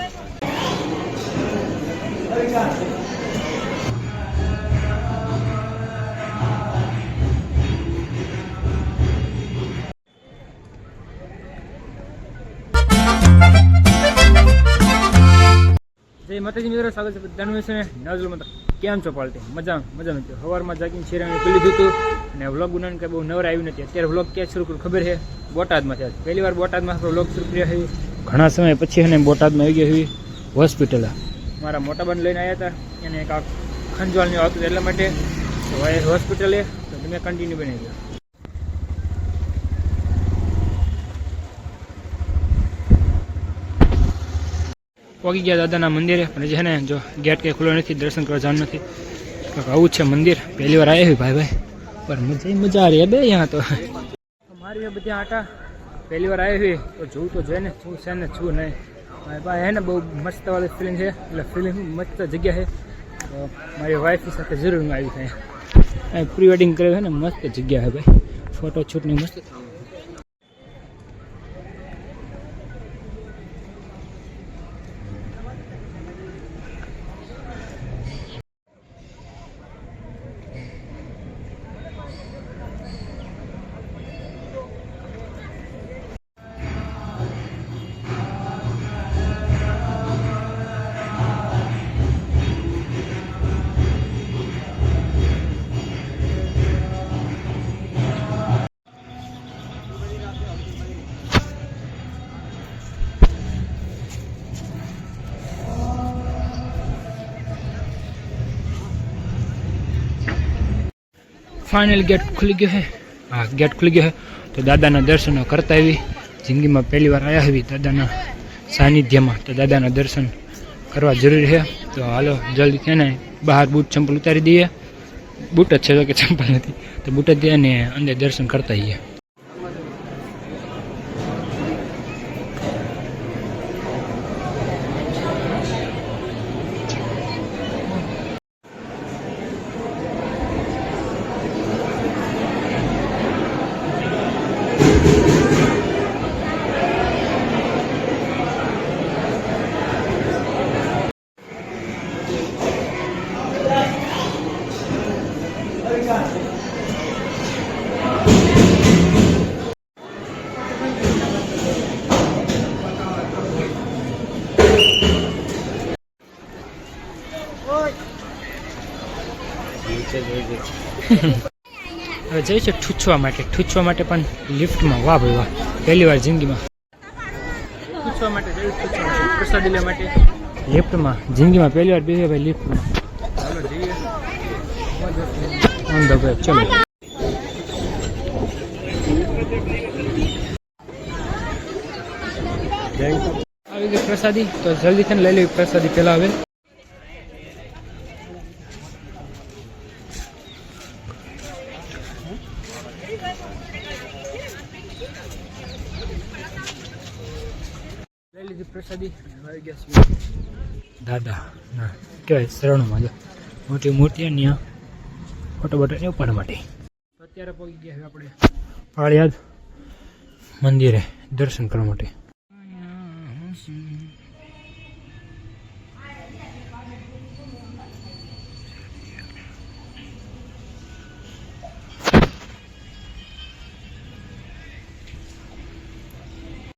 જય માતાજી મિત્રો, સ્વાગત છે બધાનું છે નજલ મતલબ કેમ છો પાલટી મજા મિત્રો સવારમાં જાગીને શેરાને પી લીધું હતું ને વ્લોગ બનાવવાનું કંઈ બહુ નવરા આવ્યું નથી. અત્યારે વ્લોગ ક્યાં શરૂ કર્યું ખબર છે? બોટાદમાંથી. આજ પહેલી વાર બોટાદમાં આપણો વ્લોગ શરૂ કર્યા છે. ઘણા સમય પછી એને બોટાદમાં આવી ગયા છે હોસ્પિટલ. મારા મોટા બંધ લઈને આવ્યા હતા એને એક ખંજવાળની આવતું એટલા માટે હોસ્પિટલે તો તમે કન્ટિન્યુ બની ગયો. પહોંચી ગયા દાદાના મંદિરે, પણ જે છે ને જો ગેટ કંઈ ખુલ્લો નથી, દર્શન કરવા જવાનું નથી. આવું છે મંદિર. પહેલી વાર આવ્યા ભાઈ પણ મજા રહી બે અહીંયા તો મારી બધા આટા પહેલી વાર આવી તો જોવું તો જોઈએ ને શું છે ને શું નહીં. ભાઈ હે ને બહુ મસ્ત વાળી ફિલિંગ છે, એટલે ફિલિંગ મસ્ત જગ્યા છે. તો મારી વાઈફ સાથે જરૂર હું આવી થાય. પ્રી વેડિંગ કર્યું છે ને, મસ્ત જગ્યા છે ભાઈ, ફોટો શૂટની મસ્ત. ફાઇનલ ગેટ ખુલી ગયો છે. હા, ગેટ ખુલી ગયો છે તો દાદાના દર્શનો કરતા આવી. જિંદગીમાં પહેલી વાર આવ્યા આવી દાદાના સાનિધ્યમાં, તો દાદાના દર્શન કરવા જરૂરી છે. તો હાલો જલ્દી છે ને બહાર બૂટ ચંપલ ઉતારી દઈએ. બૂટ જ છે તો કે ચંપલ નથી, તો બૂટ જ દઈએ ને અંદર દર્શન કરતા આવીએ. હવે જઈશું ઠૂચવા માટે પણ લિફ્ટમાં. વાહ ભાઈ વાહ, પહેલી વાર જિંદગીમાં ઠૂચવા માટે જઈશું. પ્રસાદી લેવા માટે લિફ્ટમાં, જિંદગીમાં પહેલી વાર બેસે ભાઈ લિફ્ટમાં. ચાલો જઈએ ઓન ધ વે. ચલો આવી ગઈ પ્રસાદી, તો જલ્દી થઈને લઈ લેવી પ્રસાદી પહેલા. હવે લઈ લીધી પ્રસાદી. આવી ગયા દાદા ના કહેવાય શરણોમાં. મોટી મૂર્તિ ત્યાં ફોટો બોટો ને ઉપાડવા માટે. અત્યારે પહોંચી ગયા છે આપણે પાળિયાદ મંદિરે દર્શન કરવા માટે.